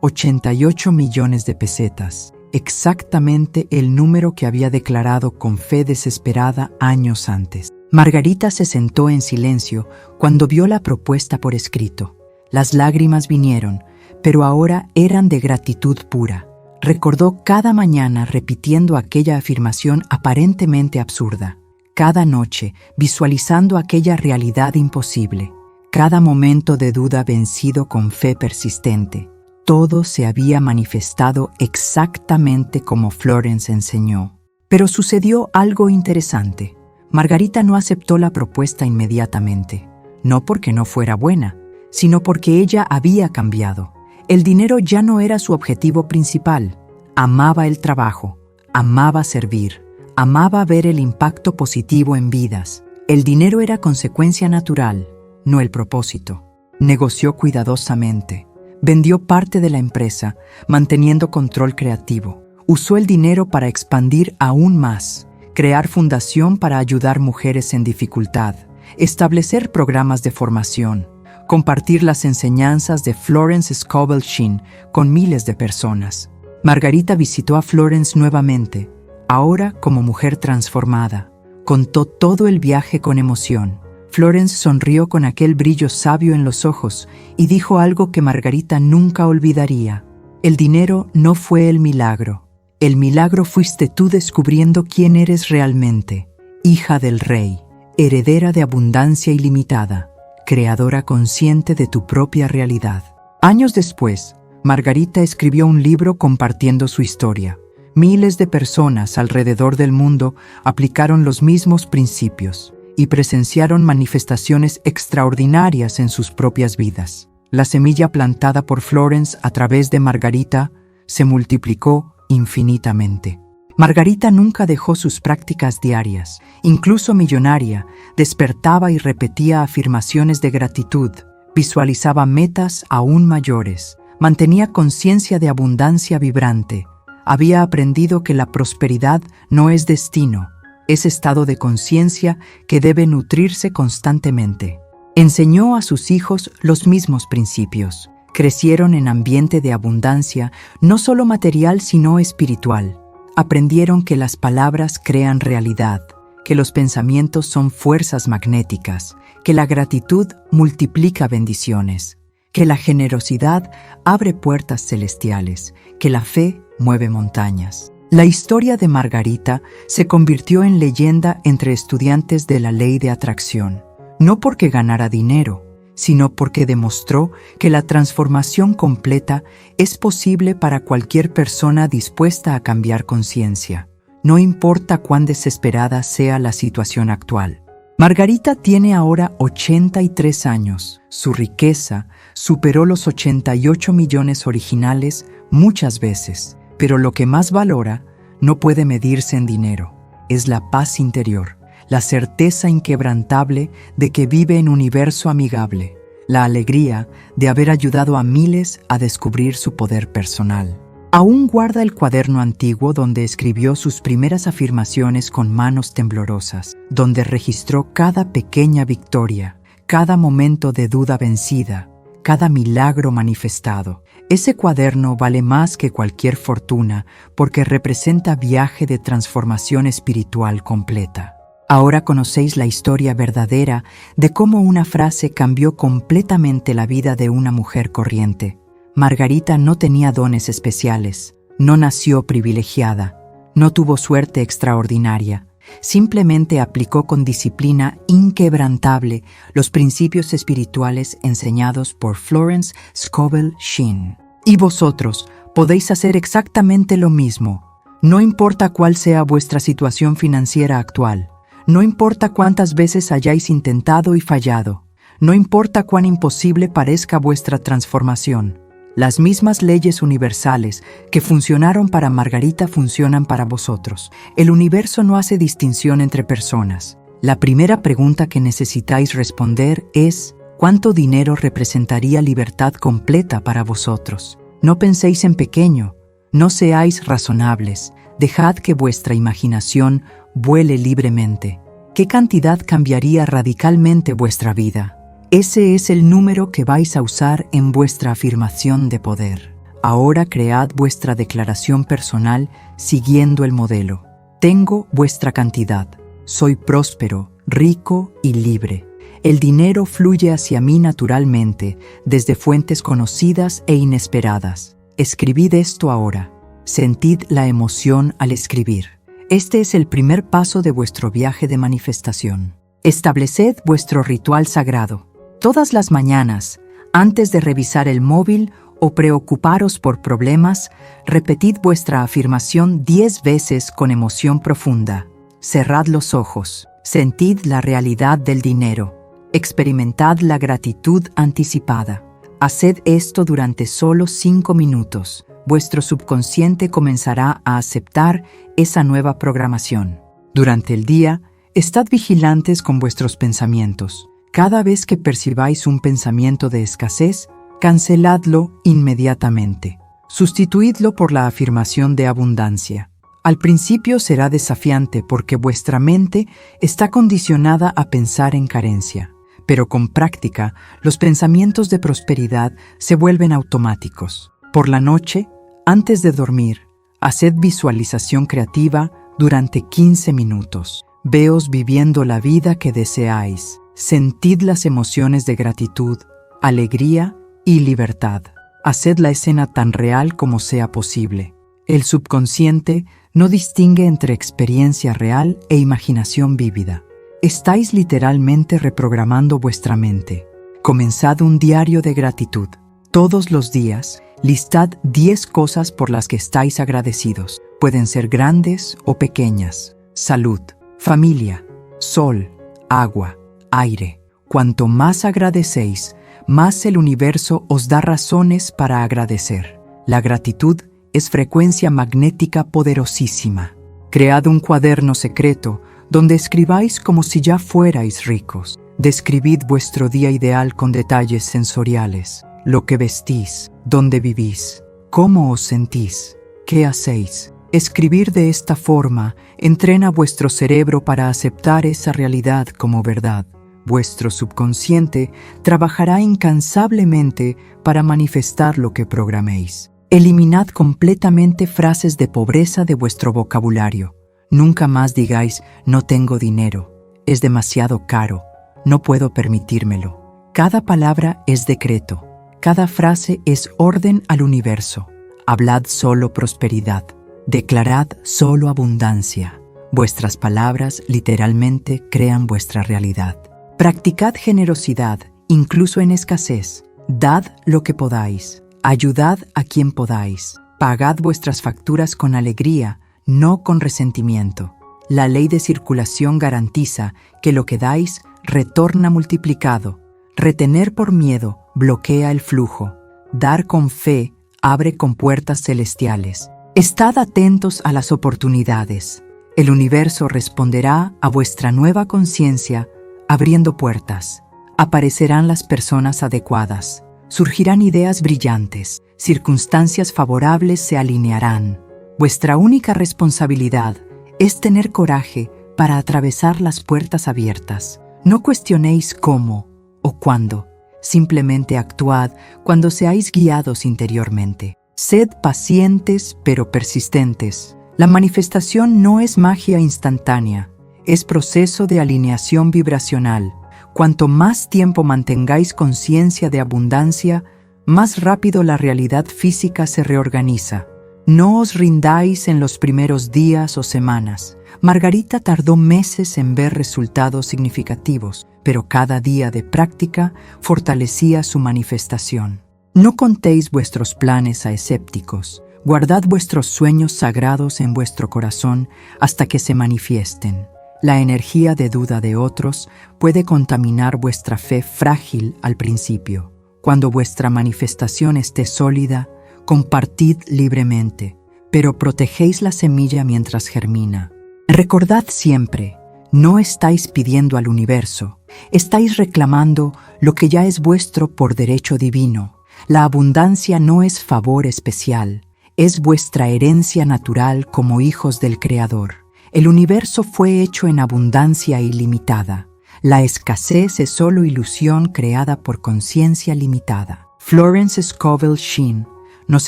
88 millones de pesetas, exactamente el número que había declarado con fe desesperada años antes. Margarita se sentó en silencio cuando vio la propuesta por escrito. Las lágrimas vinieron, pero ahora eran de gratitud pura. Recordó cada mañana repitiendo aquella afirmación aparentemente absurda, cada noche visualizando aquella realidad imposible, cada momento de duda vencido con fe persistente. Todo se había manifestado exactamente como Florence enseñó. Pero sucedió algo interesante. Margarita no aceptó la propuesta inmediatamente, no porque no fuera buena, sino porque ella había cambiado. El dinero ya no era su objetivo principal. Amaba el trabajo, amaba servir, amaba ver el impacto positivo en vidas. El dinero era consecuencia natural, no el propósito. Negoció cuidadosamente, vendió parte de la empresa, manteniendo control creativo. Usó el dinero para expandir aún más, crear fundación para ayudar mujeres en dificultad, establecer programas de formación, compartir las enseñanzas de Florence Scovel Shinn con miles de personas. Margarita visitó a Florence nuevamente, ahora como mujer transformada. Contó todo el viaje con emoción. Florence sonrió con aquel brillo sabio en los ojos y dijo algo que Margarita nunca olvidaría. El dinero no fue el milagro. El milagro fuiste tú descubriendo quién eres realmente, hija del rey, heredera de abundancia ilimitada, creadora consciente de tu propia realidad. Años después, Margarita escribió un libro compartiendo su historia. Miles de personas alrededor del mundo aplicaron los mismos principios y presenciaron manifestaciones extraordinarias en sus propias vidas. La semilla plantada por Florence a través de Margarita se multiplicó infinitamente. Margarita nunca dejó sus prácticas diarias, incluso millonaria, despertaba y repetía afirmaciones de gratitud, visualizaba metas aún mayores, mantenía conciencia de abundancia vibrante. Había aprendido que la prosperidad no es destino, es estado de conciencia que debe nutrirse constantemente. Enseñó a sus hijos los mismos principios. Crecieron en ambiente de abundancia, no solo material sino espiritual. Aprendieron que las palabras crean realidad, que los pensamientos son fuerzas magnéticas, que la gratitud multiplica bendiciones, que la generosidad abre puertas celestiales, que la fe mueve montañas. La historia de Margarita se convirtió en leyenda entre estudiantes de la ley de atracción, no porque ganara dinero, sino porque demostró que la transformación completa es posible para cualquier persona dispuesta a cambiar conciencia, no importa cuán desesperada sea la situación actual. Margarita tiene ahora 83 años. Su riqueza superó los 88 millones originales muchas veces, pero lo que más valora no puede medirse en dinero, es la paz interior, la certeza inquebrantable de que vive en un universo amigable, la alegría de haber ayudado a miles a descubrir su poder personal. Aún guarda el cuaderno antiguo donde escribió sus primeras afirmaciones con manos temblorosas, donde registró cada pequeña victoria, cada momento de duda vencida, cada milagro manifestado. Ese cuaderno vale más que cualquier fortuna porque representa viaje de transformación espiritual completa. Ahora conocéis la historia verdadera de cómo una frase cambió completamente la vida de una mujer corriente. Margarita no tenía dones especiales, no nació privilegiada, no tuvo suerte extraordinaria. Simplemente aplicó con disciplina inquebrantable los principios espirituales enseñados por Florence Scovel Shinn. Y vosotros podéis hacer exactamente lo mismo. No importa cuál sea vuestra situación financiera actual, no importa cuántas veces hayáis intentado y fallado, no importa cuán imposible parezca vuestra transformación. Las mismas leyes universales que funcionaron para Margarita funcionan para vosotros. El universo no hace distinción entre personas. La primera pregunta que necesitáis responder es: ¿cuánto dinero representaría libertad completa para vosotros? No penséis en pequeño, no seáis razonables, Dejad que vuestra imaginación vuele libremente. ¿Qué cantidad cambiaría radicalmente vuestra vida? Ese es el número que vais a usar en vuestra afirmación de poder. Ahora cread vuestra declaración personal siguiendo el modelo. Tengo vuestra cantidad. Soy próspero, rico y libre. El dinero fluye hacia mí naturalmente, desde fuentes conocidas e inesperadas. Escribid esto ahora. Sentid la emoción al escribir. Este es el primer paso de vuestro viaje de manifestación. Estableced vuestro ritual sagrado. Todas las mañanas, antes de revisar el móvil o preocuparos por problemas, repetid vuestra afirmación 10 veces con emoción profunda. Cerrad los ojos. Sentid la realidad del dinero. Experimentad la gratitud anticipada. Haced esto durante solo 5 minutos. Vuestro subconsciente comenzará a aceptar esa nueva programación. Durante el día, estad vigilantes con vuestros pensamientos. Cada vez que percibáis un pensamiento de escasez, canceladlo inmediatamente. Sustituidlo por la afirmación de abundancia. Al principio será desafiante porque vuestra mente está condicionada a pensar en carencia. Pero con práctica, los pensamientos de prosperidad se vuelven automáticos. Por la noche, antes de dormir, haced visualización creativa durante 15 minutos. Veos viviendo la vida que deseáis. Sentid las emociones de gratitud, alegría y libertad. Haced la escena tan real como sea posible. El subconsciente no distingue entre experiencia real e imaginación vívida. Estáis literalmente reprogramando vuestra mente. Comenzad un diario de gratitud. Todos los días, listad 10 cosas por las que estáis agradecidos. Pueden ser grandes o pequeñas. Salud, familia, sol, agua, aire. Cuanto más agradecéis, más el universo os da razones para agradecer. La gratitud es frecuencia magnética poderosísima. Cread un cuaderno secreto donde escribáis como si ya fuerais ricos. Describid vuestro día ideal con detalles sensoriales. Lo que vestís, dónde vivís, cómo os sentís, qué hacéis. Escribir de esta forma entrena vuestro cerebro para aceptar esa realidad como verdad. Vuestro subconsciente trabajará incansablemente para manifestar lo que programéis. Eliminad completamente frases de pobreza de vuestro vocabulario. Nunca más digáis, no tengo dinero, es demasiado caro, no puedo permitírmelo. Cada palabra es decreto, cada frase es orden al universo. Hablad solo prosperidad, declarad solo abundancia. Vuestras palabras literalmente crean vuestra realidad. Practicad generosidad, incluso en escasez. Dad lo que podáis, ayudad a quien podáis. Pagad vuestras facturas con alegría, no con resentimiento. La ley de circulación garantiza que lo que dais retorna multiplicado. Retener por miedo bloquea el flujo. Dar con fe abre compuertas celestiales. Estad atentos a las oportunidades. El universo responderá a vuestra nueva conciencia abriendo puertas. Aparecerán las personas adecuadas. Surgirán ideas brillantes. Circunstancias favorables se alinearán. Vuestra única responsabilidad es tener coraje para atravesar las puertas abiertas. No cuestionéis cómo o cuándo. Simplemente actuad cuando seáis guiados interiormente. Sed pacientes pero persistentes. La manifestación no es magia instantánea, es proceso de alineación vibracional. Cuanto más tiempo mantengáis conciencia de abundancia, más rápido la realidad física se reorganiza. No os rindáis en los primeros días o semanas. Margarita tardó meses en ver resultados significativos, pero cada día de práctica fortalecía su manifestación. No contéis vuestros planes a escépticos. Guardad vuestros sueños sagrados en vuestro corazón hasta que se manifiesten. La energía de duda de otros puede contaminar vuestra fe frágil al principio. Cuando vuestra manifestación esté sólida, compartid libremente, pero protegéis la semilla mientras germina. Recordad siempre, no estáis pidiendo al universo, estáis reclamando lo que ya es vuestro por derecho divino. La abundancia no es favor especial, Es vuestra herencia natural como hijos del Creador. El universo fue hecho en abundancia ilimitada. La escasez es solo ilusión creada por conciencia limitada. Florence Scovel Shinn nos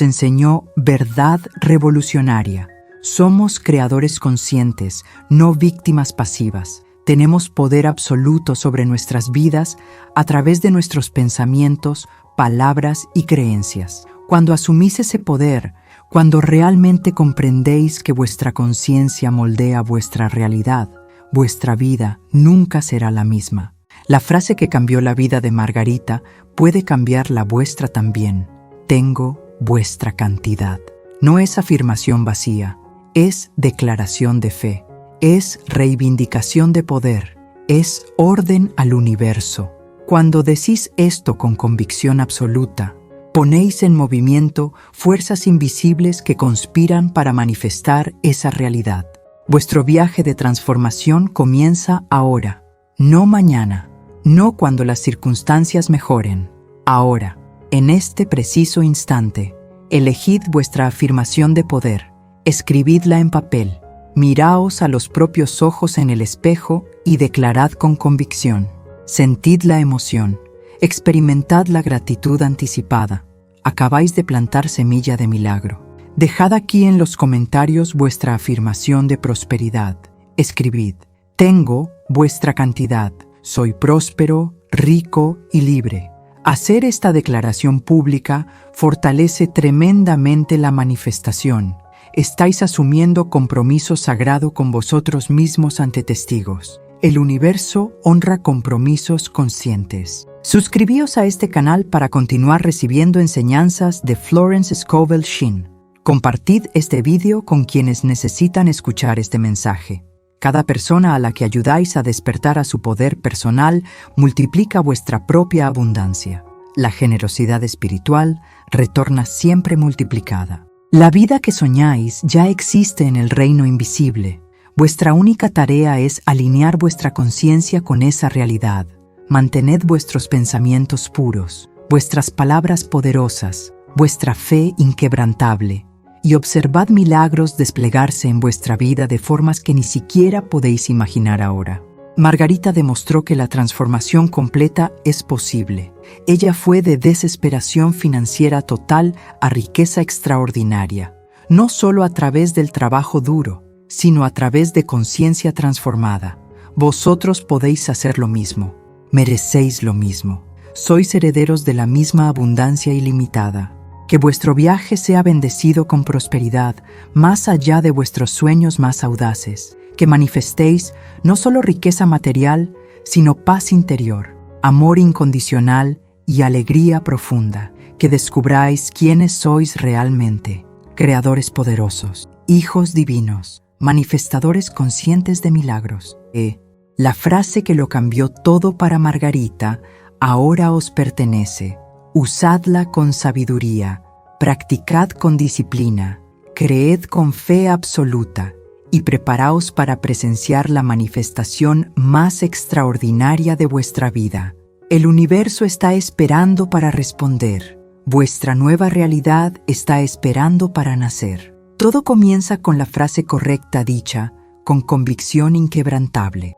enseñó verdad revolucionaria. Somos creadores conscientes, no víctimas pasivas. Tenemos poder absoluto sobre nuestras vidas a través de nuestros pensamientos, palabras y creencias. Cuando asumís ese poder, cuando realmente comprendéis que vuestra conciencia moldea vuestra realidad, vuestra vida nunca será la misma. La frase que cambió la vida de Margarita puede cambiar la vuestra también. Tengo vuestra cantidad. No es afirmación vacía, es declaración de fe, es reivindicación de poder, es orden al universo. Cuando decís esto con convicción absoluta, ponéis en movimiento fuerzas invisibles que conspiran para manifestar esa realidad. Vuestro viaje de transformación comienza ahora, no mañana, no cuando las circunstancias mejoren. Ahora, en este preciso instante, elegid vuestra afirmación de poder, escribidla en papel, miraos a los propios ojos en el espejo y declarad con convicción. Sentid la emoción, experimentad la gratitud anticipada. Acabáis de plantar semilla de milagro. Dejad aquí en los comentarios vuestra afirmación de prosperidad. Escribid: tengo vuestra cantidad, soy próspero, rico y libre. Hacer esta declaración pública fortalece tremendamente la manifestación. Estáis asumiendo compromiso sagrado con vosotros mismos ante testigos. El universo honra compromisos conscientes. Suscribíos a este canal para continuar recibiendo enseñanzas de Florence Scovel Shinn. Compartid este video con quienes necesitan escuchar este mensaje. Cada persona a la que ayudáis a despertar a su poder personal multiplica vuestra propia abundancia. La generosidad espiritual retorna siempre multiplicada. La vida que soñáis ya existe en el reino invisible. Vuestra única tarea es alinear vuestra conciencia con esa realidad. Mantened vuestros pensamientos puros, vuestras palabras poderosas, vuestra fe inquebrantable, y observad milagros desplegarse en vuestra vida de formas que ni siquiera podéis imaginar ahora. Margarita demostró que la transformación completa es posible. Ella fue de desesperación financiera total a riqueza extraordinaria, no solo a través del trabajo duro, sino a través de conciencia transformada. Vosotros podéis hacer lo mismo. Merecéis lo mismo. Sois herederos de la misma abundancia ilimitada. Que vuestro viaje sea bendecido con prosperidad, más allá de vuestros sueños más audaces. Que manifestéis no solo riqueza material, sino paz interior, amor incondicional y alegría profunda. Que descubráis quiénes sois realmente. Creadores poderosos, hijos divinos, manifestadores conscientes de milagros. La frase que lo cambió todo para Margarita ahora os pertenece. Usadla con sabiduría, practicad con disciplina, creed con fe absoluta y preparaos para presenciar la manifestación más extraordinaria de vuestra vida. El universo está esperando para responder. Vuestra nueva realidad está esperando para nacer. Todo comienza con la frase correcta dicha, con convicción inquebrantable.